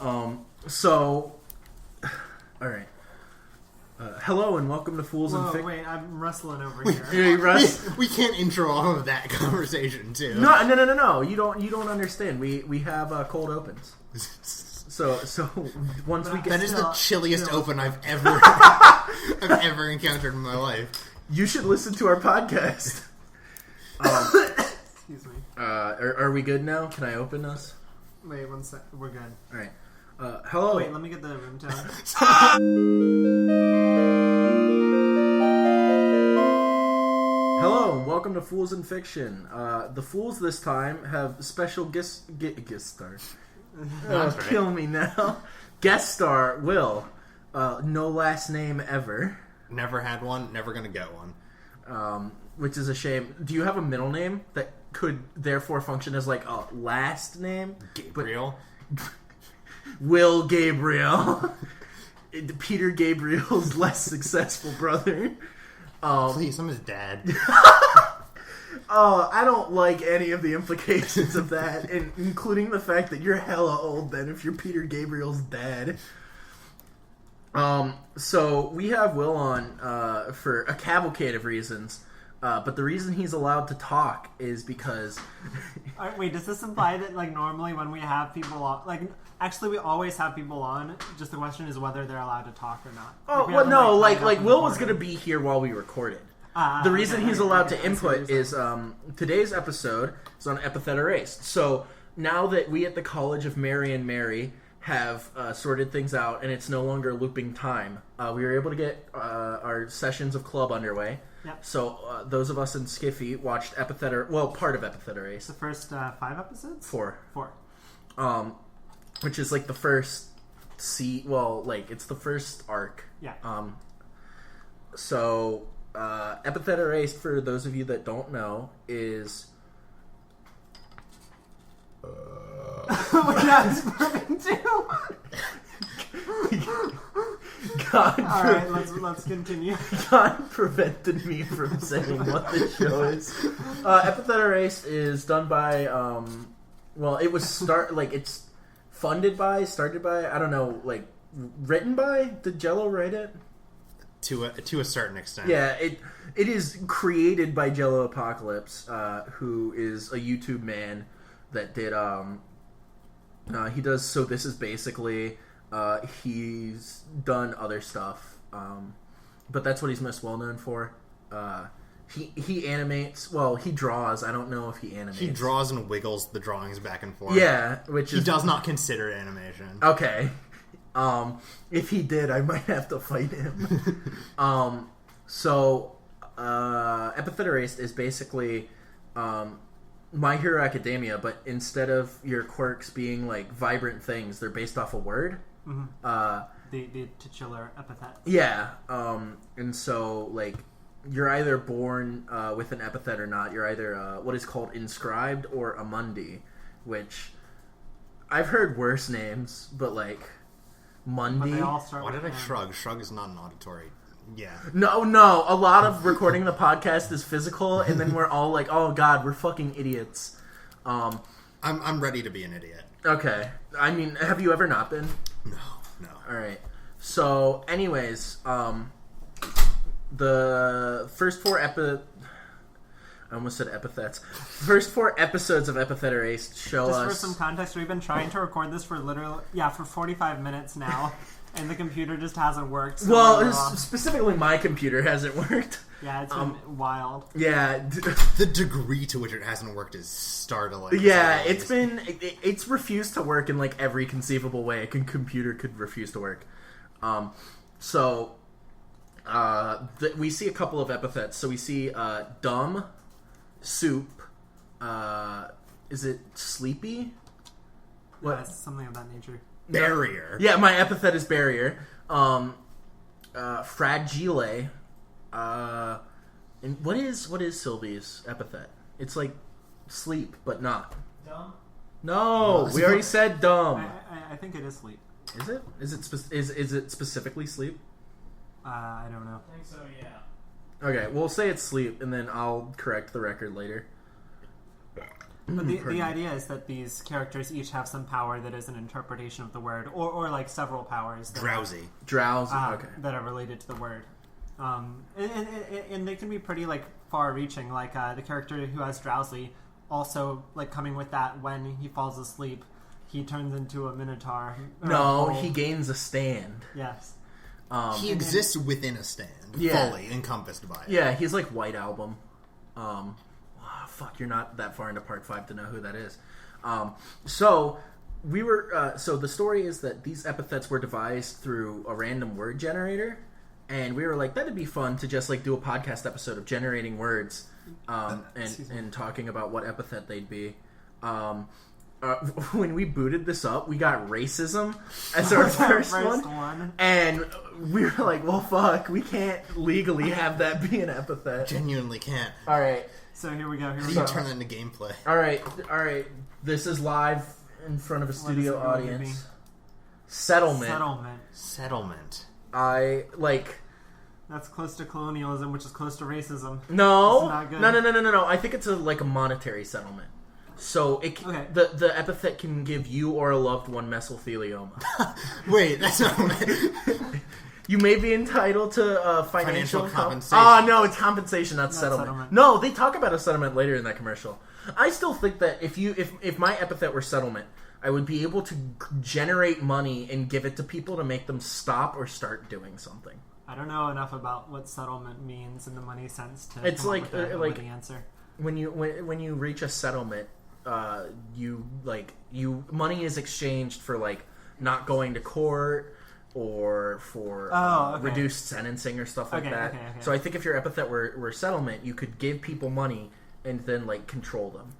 All right. Hello and welcome to Fools and Fiction. Wait, I'm rustling over here. We can't intro all of that conversation too. No. You don't understand. We have cold opens. So once we get that is the chilliest open I've ever encountered in my life. You should listen to our podcast. Excuse me. Are we good now? Can I open us? Wait, one sec. We're good. All right. Hello. Wait, let me get the room tone. Hello, and welcome to Fools and Fiction. The Fools this time have special guest star. Kill me now. Guest star Will. No last name ever. Never had one. Never gonna get one. Which is a shame. Do you have a middle name that could therefore function as like a last name? Gabriel. Will Gabriel. Peter Gabriel's less successful brother. Please, I'm his dad. I don't like any of the implications of that, including the fact that you're hella old then if you're Peter Gabriel's dad. So we have Will on for a cavalcade of reasons. But the reason he's allowed to talk is because... Wait, does this imply that, like, normally when we have people on... Like, actually, we always have people on. Just the question is whether they're allowed to talk or not. Oh, well, no. Like Will was going to be here while we recorded. The reason he's allowed to input is today's episode is on Epithet Erased. So now that we at the College of Mary and Mary have sorted things out and it's no longer looping time, we were able to get our sessions of club underway. Yep. So those of us in Skiffy watched part of Epithet Erased. The first 5 episodes? 4. 4. Which is like the first it's the first arc. Yeah. So Epithet Erased, for those of you that don't know, is That's perfect too. Alright, let's continue. God prevented me from saying what this show is. Epithet Erased is done by it was it's funded by, started by, I don't know, like written by? Did Jello write it? To a certain extent. Yeah, it is created by Jello Apocalypse, who is a YouTube man that did he does So This Is Basically. He's done other stuff, but that's what he's most well known for. He animates. Well, he draws. I don't know if he animates. He draws and wiggles the drawings back and forth. Yeah, he does not consider animation. Okay. If he did, I might have to fight him. Epithet Erased is basically My Hero Academia, but instead of your quirks being like vibrant things, they're based off a word. Mm-hmm. The titular epithet. Yeah, and so like you're either born with an epithet or not. You're either what is called inscribed or a mundi, which I've heard worse names, but like mundi. But they all start. Why did I shrug? Shrug is not an auditory. Yeah. No. A lot of recording the podcast is physical, and then we're all like, "Oh God, we're fucking idiots." I'm ready to be an idiot. Okay. I mean, have you ever not been? No. All right. So, anyways, the first 4 I almost said epithets. First 4 episodes of Epithet Erased show us... Just for some context, we've been trying to record this for 45 minutes now, and the computer just hasn't worked. So specifically my computer hasn't worked. Yeah, it's been wild. Yeah. The degree to which it hasn't worked is startling. Yeah, it's refused to work in like every conceivable way a computer could refuse to work. We see a couple of epithets. So we see dumb, soup, is it sleepy? What? It's something of that nature. Barrier. Yeah, my epithet is barrier. Fragile. And what is Sylvie's epithet? It's like sleep, but not. Dumb? No, we already said dumb. I think it is sleep. Is it? Is it specifically sleep? I don't know. I think so, yeah. Okay, we'll say it's sleep, and then I'll correct the record later. But the idea is that these characters each have some power that is an interpretation of the word, or like several powers. Drowsy. Okay. That are related to the word. And they can be pretty like far-reaching. Like the character who has drowsy, also like coming with that when he falls asleep, he turns into a minotaur. No, he gains a stand. Yes. He exists within a stand, fully encompassed by it. Yeah, he's like White Album. Fuck, you're not that far into part 5 to know who that is. So the story is that these epithets were devised through a random word generator, and we were like, that'd be fun to just like do a podcast episode of generating words, and talking about what epithet they'd be. When we booted this up, we got racism as our first one, and we were like, well, fuck, we can't legally have that be an epithet. Genuinely can't. All right. So here we go. How do you turn that into gameplay? All right. This is live in front of a studio audience. Settlement. I like. That's close to colonialism, which is close to racism. No. This is not good. No. I think it's like a monetary settlement. So the epithet can give you or a loved one mesothelioma. Wait, that's not. You may be entitled to financial compensation. Oh, no, it's compensation, not settlement. No, they talk about a settlement later in that commercial. I still think that if my epithet were settlement, I would be able to generate money and give it to people to make them stop or start doing something. I don't know enough about what settlement means in the money sense to it's come like up with a witty answer. When you reach a settlement, money is exchanged for like not going to court or for reduced sentencing or stuff like that. Okay. So I think if your epithet were settlement, you could give people money and then like control them.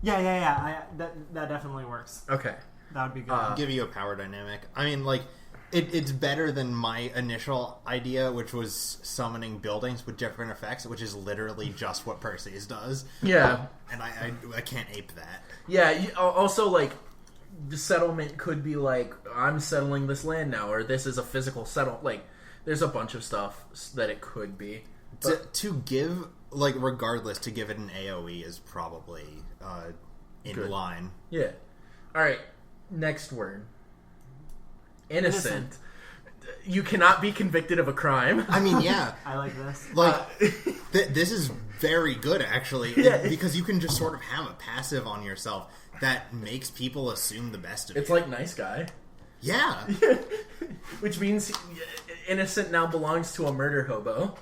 Yeah. That definitely works. Okay, that would be good. Give you a power dynamic. I mean, like it's better than my initial idea, which was summoning buildings with different effects, which is literally just what Perseus does. Yeah, and I can't ape that. Yeah. Also, like, the settlement could be like, I'm settling this land now, or this is a physical settlement. Like, there's a bunch of stuff that it could be. To give, like, regardless, to give it an AoE is probably in line. Yeah. All right. Next word. Innocent. You cannot be convicted of a crime. I mean, yeah. I like this. Like, this is very good, actually, because you can just sort of have a passive on yourself that makes people assume the best of you. It's like Nice Guy. Yeah. Which means innocent now belongs to a murder hobo.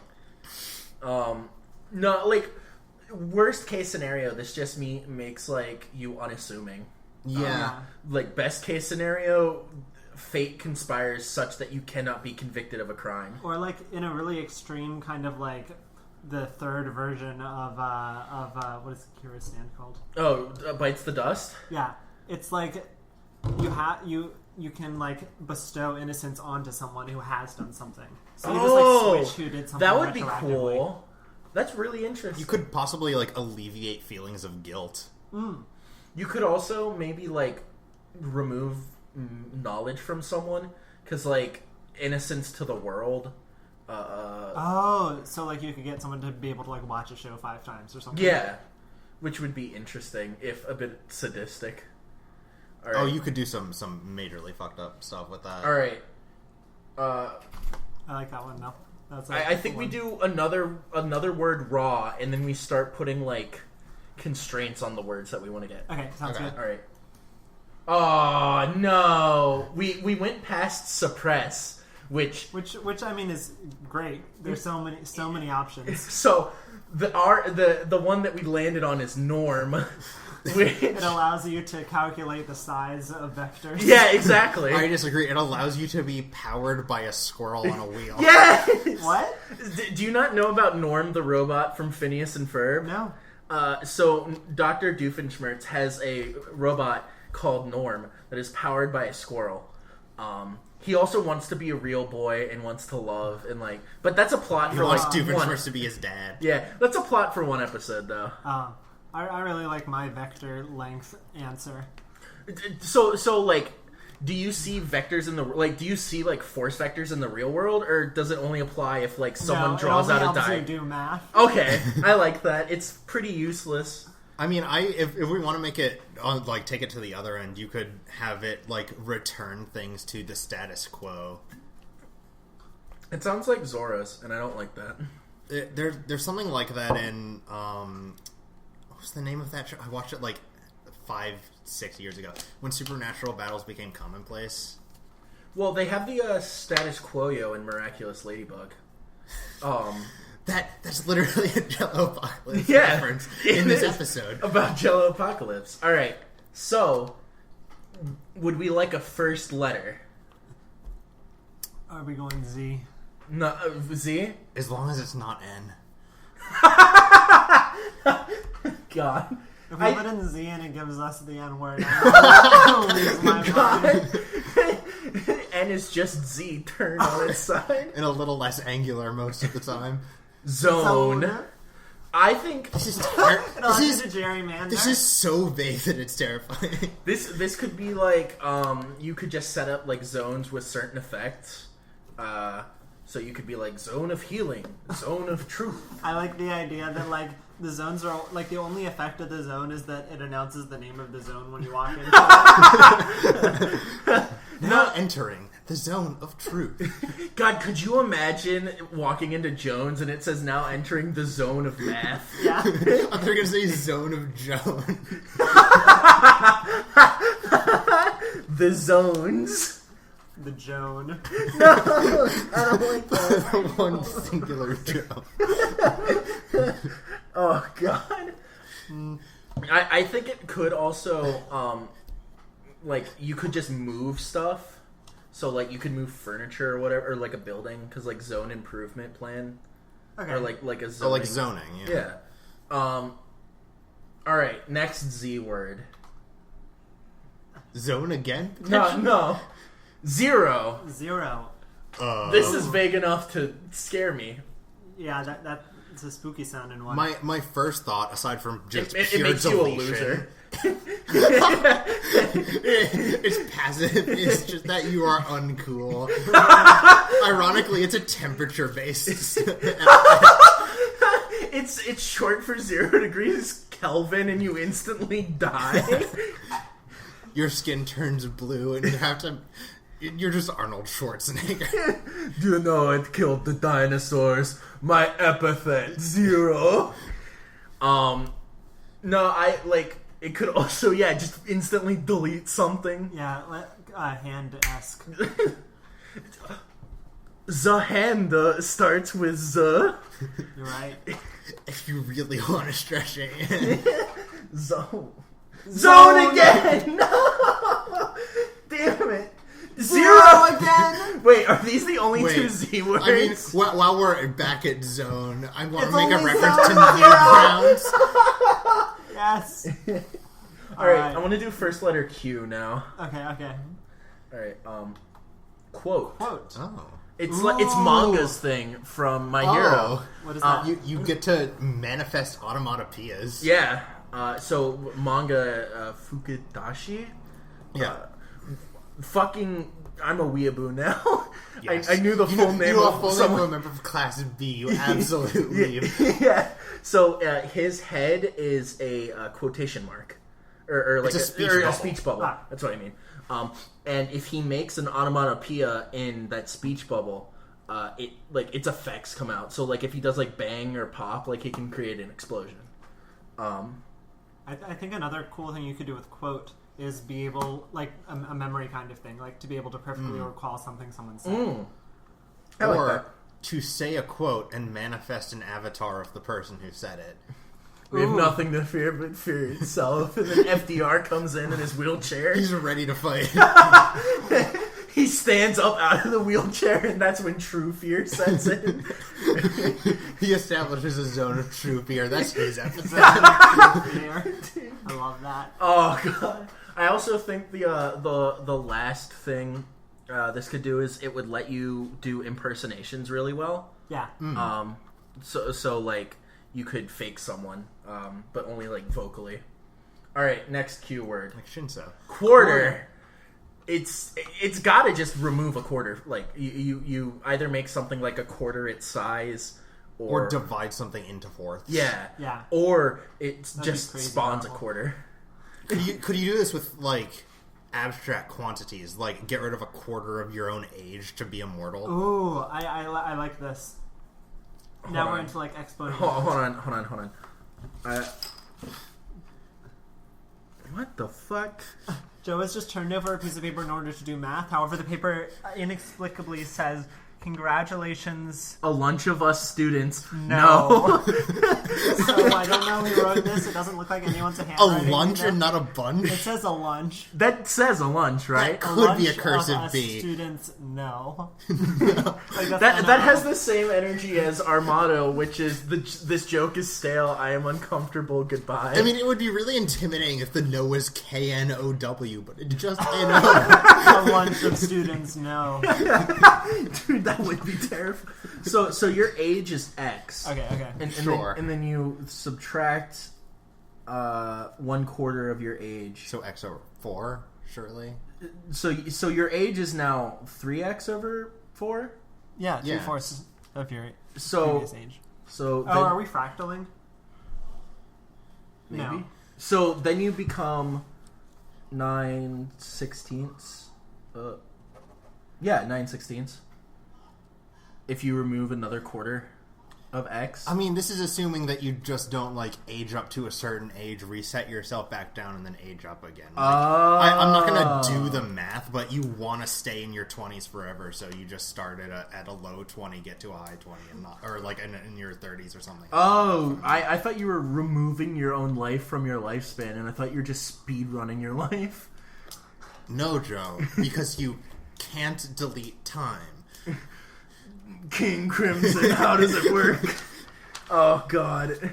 No, like, worst case scenario, this just makes, like, you unassuming. Yeah. Like, best case scenario, fate conspires such that you cannot be convicted of a crime. Or, like, in a really extreme kind of, like, the third version of what is Kira's stand called? Oh, Bites the Dust? Yeah. It's like you can like bestow innocence onto someone who has done something. So you just like switch who did something. That would be cool. That's really interesting. You could possibly like alleviate feelings of guilt. You could also maybe like remove knowledge from someone, because like innocence to the world. So like you could get someone to be able to like watch a show 5 times or something. Yeah, which would be interesting if a bit sadistic. All right. Oh, you could do some majorly fucked up stuff with that. All right. I like that one. No, I think we do another word raw, and then we start putting like constraints on the words that we want to get. Okay, sounds good. All right. Oh no, we went past suppress. Which I mean is great. There's so many options. So the one that we landed on is norm. It allows you to calculate the size of vectors. Yeah, exactly. I disagree. It allows you to be powered by a squirrel on a wheel. Yes. What? Do you not know about Norm the robot from Phineas and Ferb? No. So Dr. Doofenshmirtz has a robot called Norm that is powered by a squirrel. He also wants to be a real boy and wants to love and like, but that's a plot for like Doofenshmirtz to be his dad. Yeah, that's a plot for one episode though. I really like my vector length answer. So like, do you see vectors in the do you see like force vectors in the real world, or does it only apply if like someone draws out a die? Do math. Okay, I like that. It's pretty useless. I mean, if we want to make it like take it to the other end, you could have it like return things to the status quo. It sounds like Zora's, and I don't like that. There's something like that in what's the name of that show? I watched it like 5-6 years ago when supernatural battles became commonplace. Well, they have the status quo in Miraculous Ladybug. That's literally a Jello Apocalypse reference in this episode about Jello Apocalypse. All right, so would we like a first letter? Are we going Z? No, Z? As long as it's not N. God. If we put in Z and it gives us the N word, I'll lose my mind. N is just Z turned on its side. And a little less angular most of the time. Zone. I think this is gerrymander. This is so vague that it's terrifying. This could be like you could just set up like zones with certain effects. So you could be like zone of healing, zone of truth. I like the idea that like the zones are like the only effect of the zone is that it announces the name of the zone when you walk into it. Now entering the zone of truth. God, could you imagine walking into Jones and it says now entering the zone of math? Yeah. I'm gonna say zone of Joan. The zones. The Joan. No, I don't like that. The one singular Joan. Oh God. I think it could also like you could just move stuff. So like you could move furniture or whatever, or like a building, because like zone improvement plan, Okay. or like a zoning. Oh, like zoning. Yeah. All right, next Z word. Zone again? No. Zero. Zero. This is vague enough to scare me. Yeah, that's a spooky sounding one. My first thought, aside from just It pure makes deletion, you a loser. It's passive. It's just that you are uncool. Ironically, it's a temperature based. It's short for 0 degrees Kelvin, and you instantly die. Your skin turns blue, and you have to. You're just Arnold Schwarzenegger. Do you know it killed the dinosaurs? My epithet 0. No, I like. It could also, just instantly delete something. Yeah, hand-esque. The hand starts with the. You're right. If you really want to stretch it. Zone again! No! Damn it. 0 again! Wait, are these the only two Z words? I mean, while we're back at zone, I want to It's make a only reference to zone. Newgrounds. Yes. Alright, I want to do first letter Q now. Okay. Alright, quote. Oh. It's manga's thing from My Hero. What is that? You get to manifest automatopoeias. Yeah. So manga Fukudashi. Yeah. Fucking, I'm a weeaboo now. Yes. I knew the full name you of someone. a member of Class B. You absolutely. Yeah. So his head is a quotation mark, or like It's a speech bubble. Ah. That's what I mean. And if he makes an onomatopoeia in that speech bubble, its effects come out. So like if he does like bang or pop, like he can create an explosion. I think another cool thing you could do with quote is be able, like a memory kind of thing, like to be able to perfectly recall something someone said. I like Or that. to say a quote and manifest an avatar of the person who said it. We have nothing to fear but fear itself. And then FDR comes in his wheelchair. He's ready to fight. He stands up out of the wheelchair, and that's when true fear sets in. He establishes a zone of true fear. That's his episode. I love that. Oh god! I also think the last thing this could do is it would let you do impersonations really well. Yeah. So like you could fake someone, but only like vocally. All right, next Q word. Like Shinso. Quarter. It's got to just remove a quarter. Like you either make something like a quarter its size, or divide something into fourths. Yeah. Or it That'd just be crazy spawns powerful. a quarter. Could you do this with, like, abstract quantities? Like, get rid of a quarter of your own age to be immortal? Ooh, I like this. Now Hold we're on. into, like, exponential. Hold on. What the fuck? Joe has just turned over a piece of paper in order to do math. However, the paper inexplicably says, "Congratulations." A lunch of us students. No. So I don't know who wrote this. It doesn't look like anyone's A handwriting. lunch in and it. not a bunch? It says a lunch. That says a lunch, right? Could be a lunch cursive of us B. Students, no. Like, that's That has the same energy as our motto, which is this joke is stale. I am uncomfortable. Goodbye. I mean, it would be really intimidating if the no was KNOW, but it's just NO. a lunch of students, no. Dude, that would be terrifying. So your age is X. Okay. And Sure. then you subtract 1/4 of your age. So X over 4, surely? So your age is now 3x over 4. Yeah, Yeah. 3/4 of your So previous age. so Oh, then, are we fractaling? maybe. No. So then you become 9/16. 9/16. If you remove another quarter of X. I mean, this is assuming that you just don't, like, age up to a certain age, reset yourself back down, and then age up again. Like, I'm not going to do the math, but you want to stay in your 20s forever, so you just start at a low 20, get to a high 20, and not, or, like, in your 30s or something. Oh, I thought you were removing your own life from your lifespan, and I thought you were just speed running your life. No, Joe, because you can't delete time. King Crimson, how does it work? Oh God,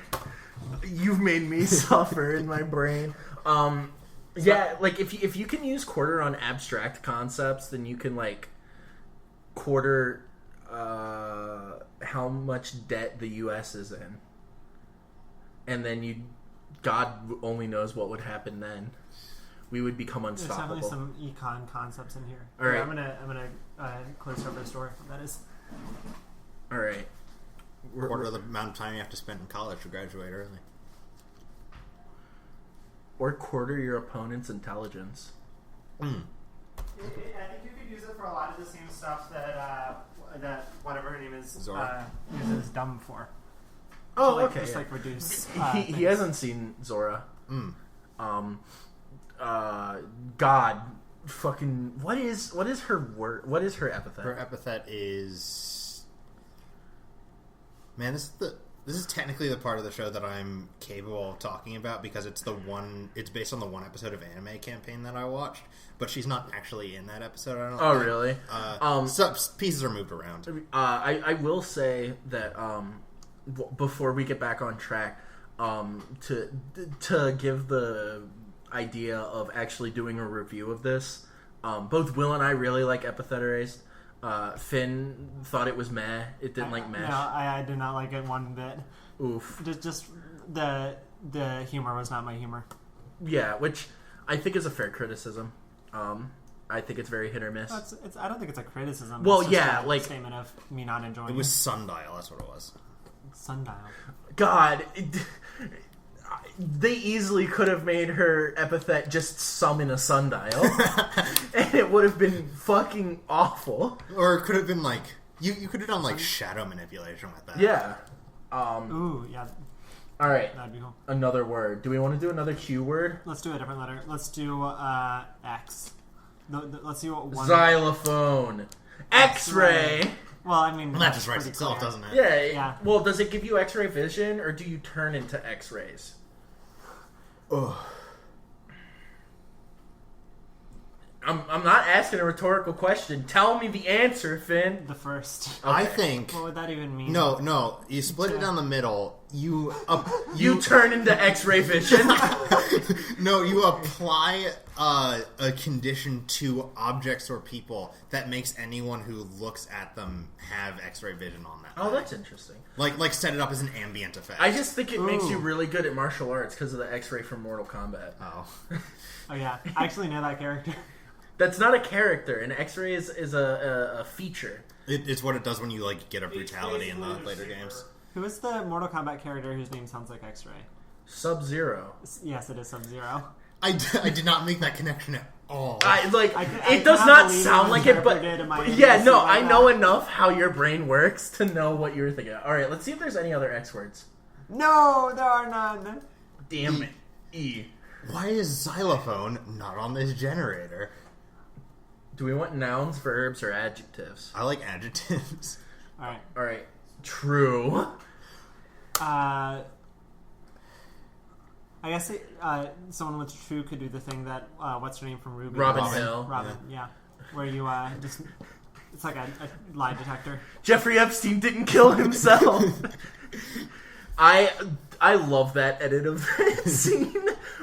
you've made me suffer in my brain. Yeah, like if you can use quarter on abstract concepts, then you can like quarter how much debt the U.S. is in, and then God only knows what would happen then. We would become There's unstoppable. definitely some econ concepts in here. All right. I'm gonna close over the store. That is. All right. Quarter of the amount of time you have to spend in college to graduate early. Or quarter your opponent's intelligence. I think you could use it for a lot of the same stuff that whatever her name is Zora. uses dumb for. Oh, Like, okay. Just yeah. like reduce. He things. hasn't seen Zora. God, fucking, what is her word? What is her epithet? Her epithet is... Man, this is technically the part of the show that I'm capable of talking about because it's based on the one episode of Anime Campaign that I watched, but she's not actually in that episode, I don't Oh, think. really? Some pieces are moved around. I will say that before we get back on track, to give the idea of actually doing a review of this, both Will and I really like Epithet Erased. Finn thought it was meh. It didn't like mesh. No, I did not like it one bit. Oof. Just the humor was not my humor. Yeah, which I think is a fair criticism. I think it's very hit or miss. I don't think it's a criticism. Well, it's just yeah, a like statement of me not enjoying It was Sundial, that's what it was. Sundial. God, they easily could have made her epithet just summon a sundial, and it would have been fucking awful. Or it could have been like... You could have done like shadow manipulation with that. Yeah. Ooh, yeah, All right. that'd be cool. Another word. Do we want to do another Q word? Let's do a different letter. Let's do X. Let's see what one. Xylophone. X-ray. Well, I mean, Well, that just writes pretty itself, clear. doesn't it? Yeah. Yeah. Well, does it give you X-ray vision, or do you turn into X-rays? Ugh. I'm not asking a rhetorical question. Tell me the answer, Finn. The first. I Okay. think... What would that even mean? No. You split it down the middle. You turn into X-ray vision. No, you apply a condition to objects or people that makes anyone who looks at them have X-ray vision on that. Oh, that's interesting. Like set it up as an ambient effect. I just think it makes you Ooh. really good at martial arts because of the X-ray from Mortal Kombat. Oh. Oh yeah, I actually know that character. That's not a character. An X-ray is a feature. It's what it does when you like get a brutality in the later games. Who is the Mortal Kombat character whose name sounds like X-Ray? Sub-Zero. Yes, it is Sub-Zero. I did not make that connection at all. It does not sound like it, but yeah, no, I know enough how your brain works to know what you're thinking. All right, let's see if there's any other X words. No, there are none. Damn it. E. Why is xylophone not on this generator? Do we want nouns, verbs, or adjectives? I like adjectives. All right. True. I guess someone with true could do the thing that what's her name from Ruby? Robin Hill. Robin, yeah. Where you just it's like a lie detector. Jeffrey Epstein didn't kill himself. I love that edit of that scene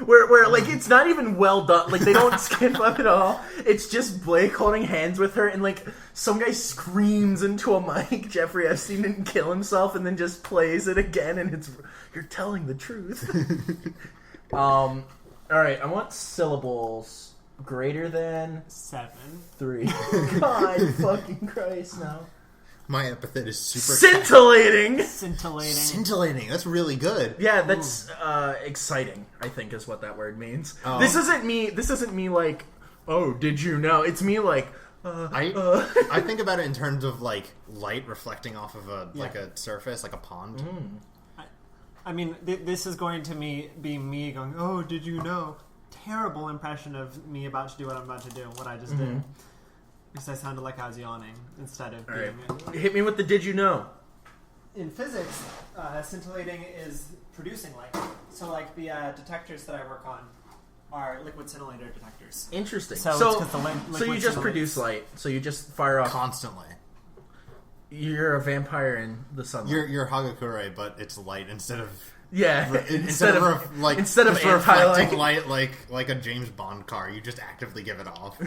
where like it's not even well done. Like they don't skip up at all. It's just Blake holding hands with her and like some guy screams into a mic, Jeffrey Epstein didn't kill himself, and then just plays it again, and it's you're telling the truth. All right, I want syllables greater than 7. 3. God fucking Christ, no. My epithet is super scintillating. Scintillating. That's really good. Yeah, that's exciting, I think is what that word means. Oh. This isn't me like, oh, did you know? It's me like I think about it in terms of like light reflecting off of a surface, like a pond. I mean, this is going to be me going, oh, did you know? Terrible impression of me about to do what I'm about to do, what I just did. Because I sounded like I was yawning instead of being... Right. Hit me with the did you know. In physics, scintillating is producing light. So like the detectors that I work on are liquid scintillator detectors. Interesting. So you just produce light. So you just fire off... Constantly. You're a vampire in the sunlight. You're Hagakure, but it's light instead of... Yeah, instead of reflecting light like a James Bond car, you just actively give it off.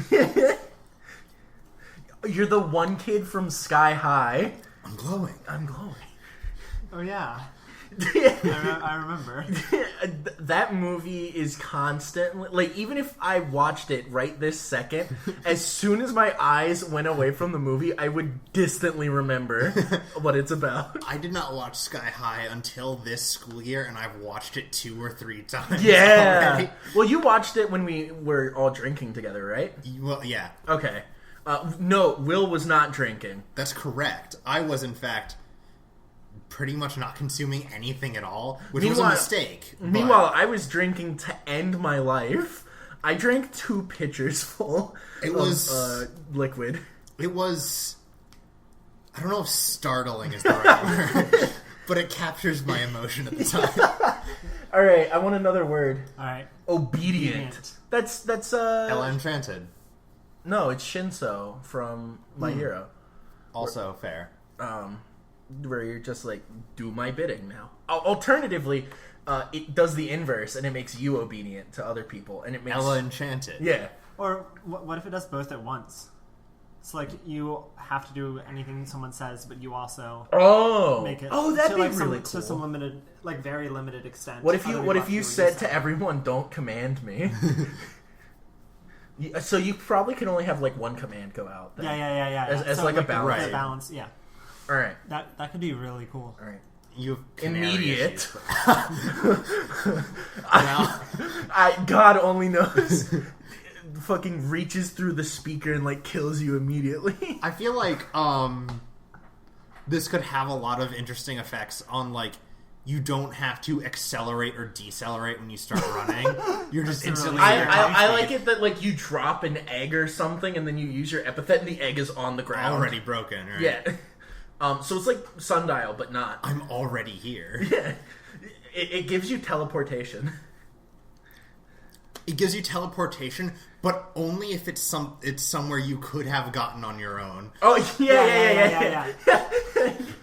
You're the one kid from Sky High. I'm glowing. Oh yeah. I remember. That movie is constantly like, even if I watched it right this second, as soon as my eyes went away from the movie, I would distantly remember what it's about. I did not watch Sky High until this school year, and I've watched it 2 or 3 times. Yeah. Already. Well, you watched it when we were all drinking together, right? Well, yeah. Okay. No, Will was not drinking. That's correct. I was, in fact, pretty much not consuming anything at all, which was a mistake. Meanwhile, I was drinking to end my life. I drank 2 pitchers full of liquid. It was... I don't know if startling is the right word, but it captures my emotion at the time. All right, I want another word. All right. Obedient. That's Ella Enchanted. No, it's Shinso from My Hero. Also fair. Where you're just like, do my bidding now. Alternatively, it does the inverse, and it makes you obedient to other people, and it makes Ella Enchanted. Yeah. Or what if it does both at once? It's like you have to do anything someone says, but you also make it. Oh, that'd be really cool. To some limited, like very limited extent. What if you said to everyone, "Don't command me"? So you probably can only have like one command go out. Then. Yeah. As like a balance. Right. A balance, yeah. All right. That could be really cool. All right. You immediate. God only knows. Fucking reaches through the speaker and like kills you immediately. I feel like this could have a lot of interesting effects on like you don't have to accelerate or decelerate when you start running. You're just instantly. I like it that like you drop an egg or something and then you use your epithet and the egg is on the ground already broken. Right? Yeah. So it's like Sundial, but not. I'm already here. Yeah. It gives you teleportation. It gives you teleportation, but only if it's somewhere you could have gotten on your own. Oh yeah.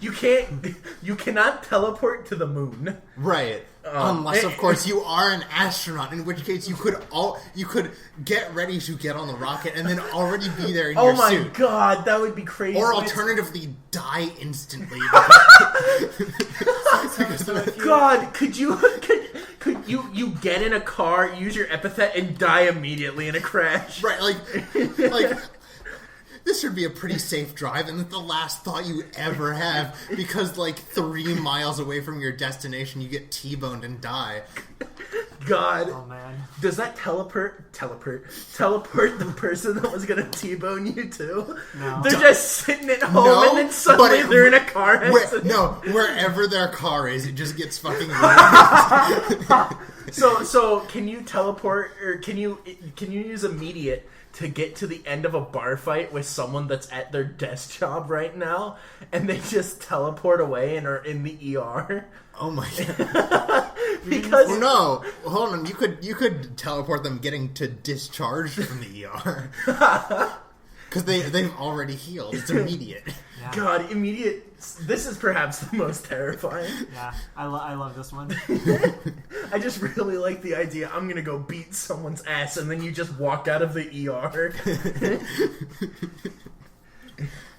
You cannot teleport to the moon. Right. Unless of course you are an astronaut, in which case you could get ready to get on the rocket and then already be there in your suit. Oh my god, that would be crazy. Or alternatively die instantly. God, could you get in a car, use your epithet, and die immediately in a crash? Right, like this should be a pretty safe drive, and it's the last thought you ever have, because, like, 3 miles away from your destination, you get T-boned and die. God. Oh, man. Does that teleport the person that was gonna T-bone you too? No. They're just sitting at home and then suddenly they're in a car accident. Wherever their car is, it just gets fucking So can you teleport, or can you use immediate to get to the end of a bar fight with someone that's at their desk job right now, and they just teleport away and are in the ER? Oh my god. Because no, hold on. You could teleport them getting to discharge from the ER. Because they've already healed. It's immediate. Yeah. God, immediate. This is perhaps the most terrifying. Yeah, I love this one. I just really like the idea. I'm gonna go beat someone's ass, and then you just walk out of the ER.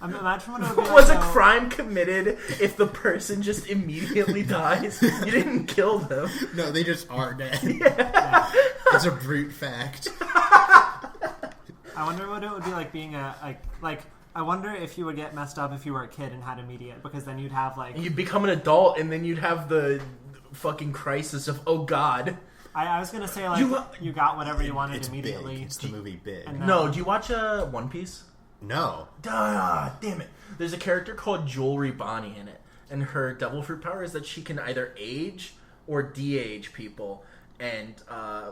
Imagine what it would be like. Was a crime committed if the person just immediately dies? You didn't kill them. No, they just are dead. Yeah. It's a brute fact. I wonder what it would be like being I wonder if you would get messed up if you were a kid and had immediate, because then you'd have like... You'd become an adult, and then you'd have the fucking crisis of, oh god. I was gonna say, like, you got whatever you wanted immediately. Big. It's the movie Big. No, do you watch One Piece? No. Damn it. There's a character called Jewelry Bonnie in it, and her devil fruit power is that she can either age or de-age people. And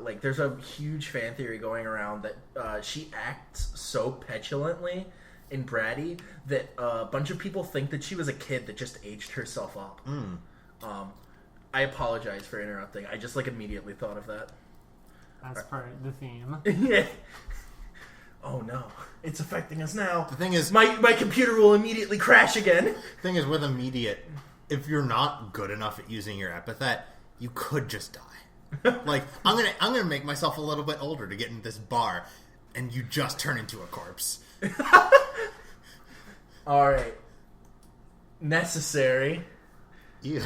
like, there's a huge fan theory going around that she acts so petulantly and bratty that a bunch of people think that she was a kid that just aged herself up. I apologize for interrupting. I just like immediately thought of that. That's part of the theme. Yeah. Oh no, it's affecting us now. The thing is, my computer will immediately crash again. The thing is, with immediate, if you're not good enough at using your epithet, you could just die. Like, I'm gonna make myself a little bit older to get in this bar, and you just turn into a corpse. All right, necessary. Ew.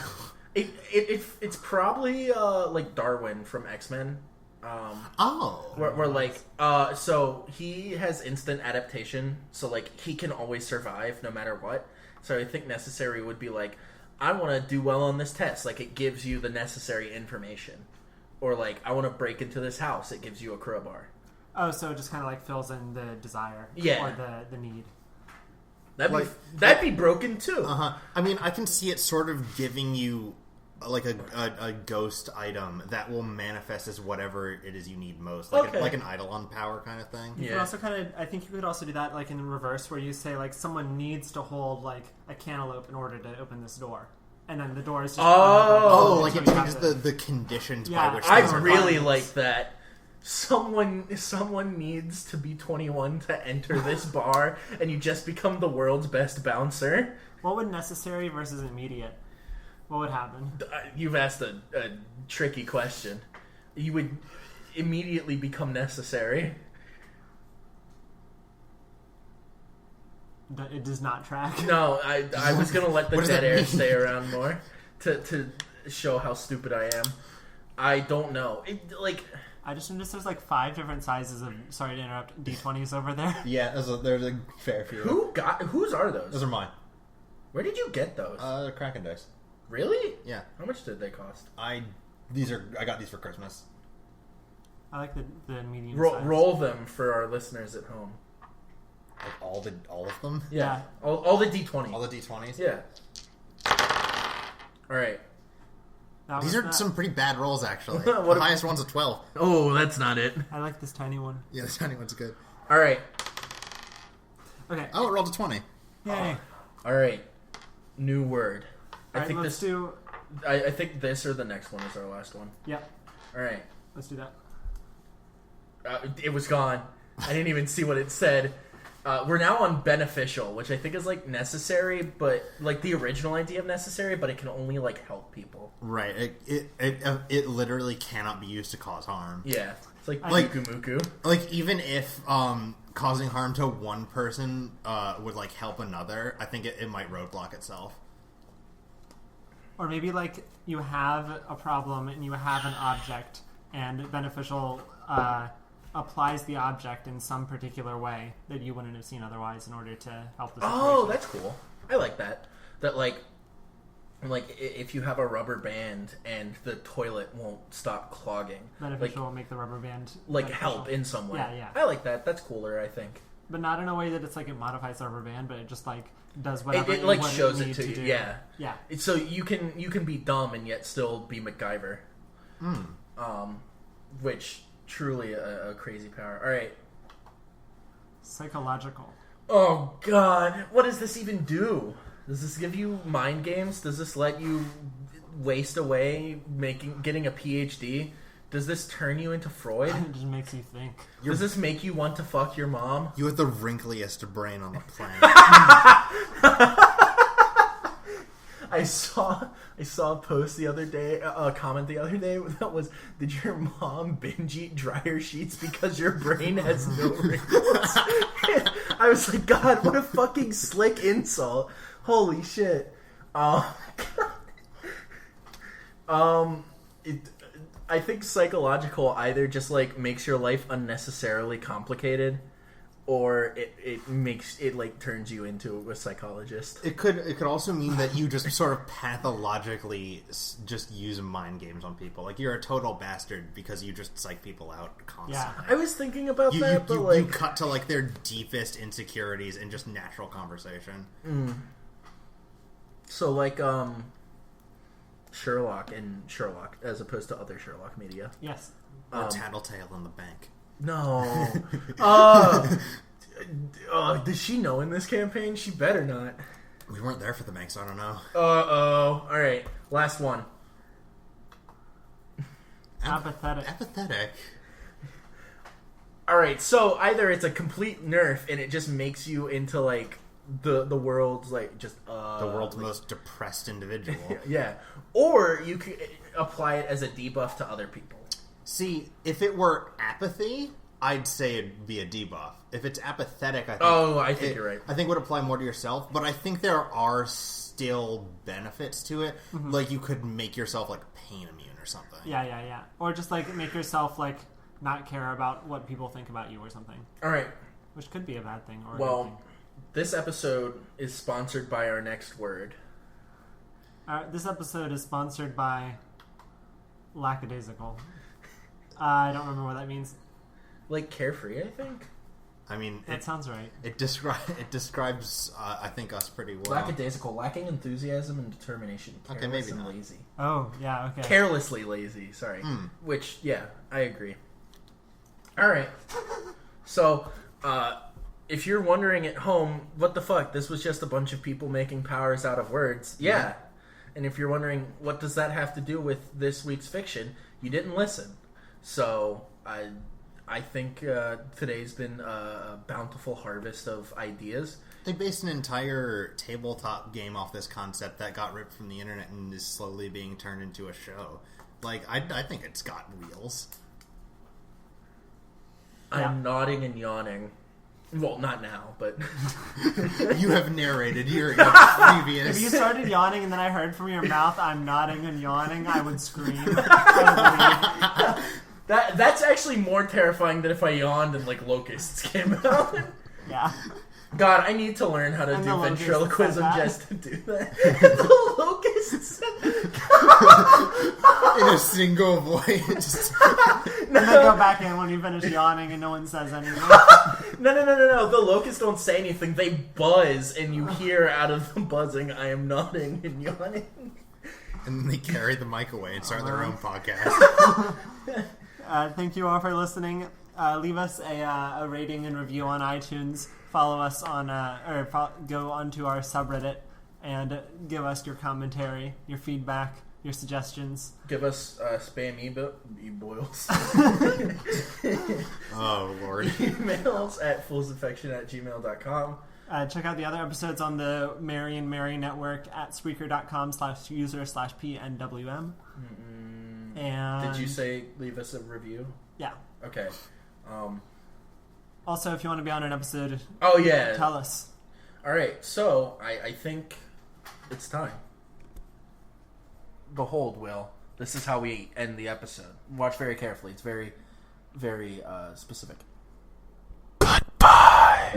It's probably like Darwin from X-Men. Where like so he has instant adaptation, so like he can always survive no matter what. So I think necessary would be like, I want to do well on this test, like it gives you the necessary information, or like I want to break into this house, it gives you a crowbar. Oh, so it just kind of like fills in the desire, yeah, or the need. That'd be broken too. I mean, I can see it sort of giving you like a ghost item that will manifest as whatever it is you need most, like like an Eidolon power kind of thing. You could also I think you could also do that like in reverse, where you say like someone needs to hold like a cantaloupe in order to open this door, and then the door is just like it changes the conditions by which I really like that. Someone needs to be 21 to enter this bar, and you just become the world's best bouncer. What would necessary versus immediate? What would happen? You've asked a tricky question. You would immediately become necessary. It does not track. No, I was going to let the dead air stay around more to show how stupid I am. I don't know. I just noticed there's like 5 different sizes of, sorry to interrupt, D20s over there. Yeah, there's a fair few. Whose are those? Those are mine. Where did you get those? Kraken dice. Really? Yeah. How much did they cost? I got these for Christmas. I like the medium size. Roll them for our listeners at home. Like all of them? Yeah. All the D20s. All the D20s? Yeah. Alright. These are some pretty bad rolls, actually. The highest one's a 12. Oh, that's not it. I like this tiny one. Yeah, this tiny one's good. Alright. Okay. Oh, it rolled a 20. Yay. Alright. New word. I think this or the next one is our last one. Yep. Alright. Let's do that. It was gone. I didn't even see what it said. We're now on beneficial, which I think is like necessary, but like the original idea of necessary, but it can only like help people. Right. It literally cannot be used to cause harm. Yeah. It's like Muku. Like even if causing harm to one person would like help another, I think it might roadblock itself. Or maybe like you have a problem and you have an object, and beneficial applies the object in some particular way that you wouldn't have seen otherwise in order to help the situation. Oh, that's cool. I like that. That like if you have a rubber band and the toilet won't stop clogging, beneficial will make the rubber band help in some way. Yeah. I like that. That's cooler, I think. But not in a way that it's like it modifies the rubber band, but it just like does whatever It like what shows it it to you. do. Yeah. So you can be dumb and yet still be MacGyver. Which truly a crazy power. All right. Psychological. Oh God, what does this even do? Does this give you mind games? Does this let you waste away getting a PhD? Does this turn you into Freud? It just makes you think. Does this make you want to fuck your mom? You have the wrinkliest brain on the planet. I saw a post the other day, a comment the other day that was, "Did your mom binge eat dryer sheets because your brain has no wrinkles?" I was like, God, what a fucking slick insult! Holy shit! I think psychological either just like makes your life unnecessarily complicated, or it makes it like turns you into a psychologist. It could also mean that you just sort of pathologically just use mind games on people. Like you're a total bastard because you just psych people out constantly. Yeah. I was thinking about You that, but like you cut to like their deepest insecurities in just natural conversation. So like Sherlock as opposed to other Sherlock media. Yes. Or Tattletale in the bank. No. Does she know in this campaign? She better not. We weren't there for the bank, so I don't know. Alright, last one. Apathetic. Apathetic. Alright, so either it's a complete nerf and it just makes you into like the world's like just The world's most depressed individual. yeah. Or you could apply it as a debuff to other people. See, if it were apathy, I'd say it'd be a debuff. If it's apathetic, I think you're right. I think it would apply more to yourself, but I think there are still benefits to it. Mm-hmm. Like you could make yourself like pain immune or something. Yeah. Or just like make yourself like not care about what people think about you or something. Alright. Which could be a bad thing or a good thing. This episode is sponsored by our next word. This episode is sponsored by lackadaisical. I don't remember what that means. Like carefree, I think. I mean, That sounds right. It describes I think us pretty well. Lackadaisical, lacking enthusiasm and determination. Careless Okay, maybe and not. lazy. Oh, yeah, okay. Carelessly lazy, sorry. Which, yeah, I agree. Alright. So, if you're wondering at home, what the fuck, this was just a bunch of people making powers out of words. Yeah. And if you're wondering, what does that have to do with this week's fiction, you didn't listen. So, I think today's been a bountiful harvest of ideas. They based an entire tabletop game off this concept that got ripped from the internet and is slowly being turned into a show. Like, I think it's got wheels. I'm nodding and yawning. Well, not now, but... You have narrated your previous... If you started yawning and then I heard from your mouth, I'm nodding and yawning, I would scream. That's actually more terrifying than if I yawned and, like, locusts came out. Yeah. God, I need to learn how to And do the locusts ventriloquism said that. just to do that. The locusts in a single voice. And then go back in when you finish yawning and no one says anything. No. The locusts don't say anything. They buzz, and you hear out of the buzzing, I am nodding and yawning. And then they carry the mic away and start their own podcast. Thank you all for listening. Leave us a rating and review on iTunes. Follow us on, go onto our subreddit and give us your commentary, your feedback, your suggestions. Give us spam e-boils. Oh, Lord. Emails at foolsaffection@gmail.com. Check out the other episodes on the Mary and Mary Network at Spreaker.com/user/PNWM. And Did you say leave us a review? Yeah. Okay. Also, if you want to be on an episode, Oh, yeah. tell us. Alright, so I think it's time. Behold, Will. This is how we end the episode. Watch very carefully. It's very, very specific. Goodbye.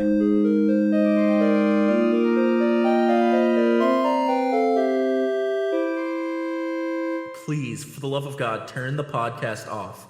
Please, for the love of God, turn the podcast off.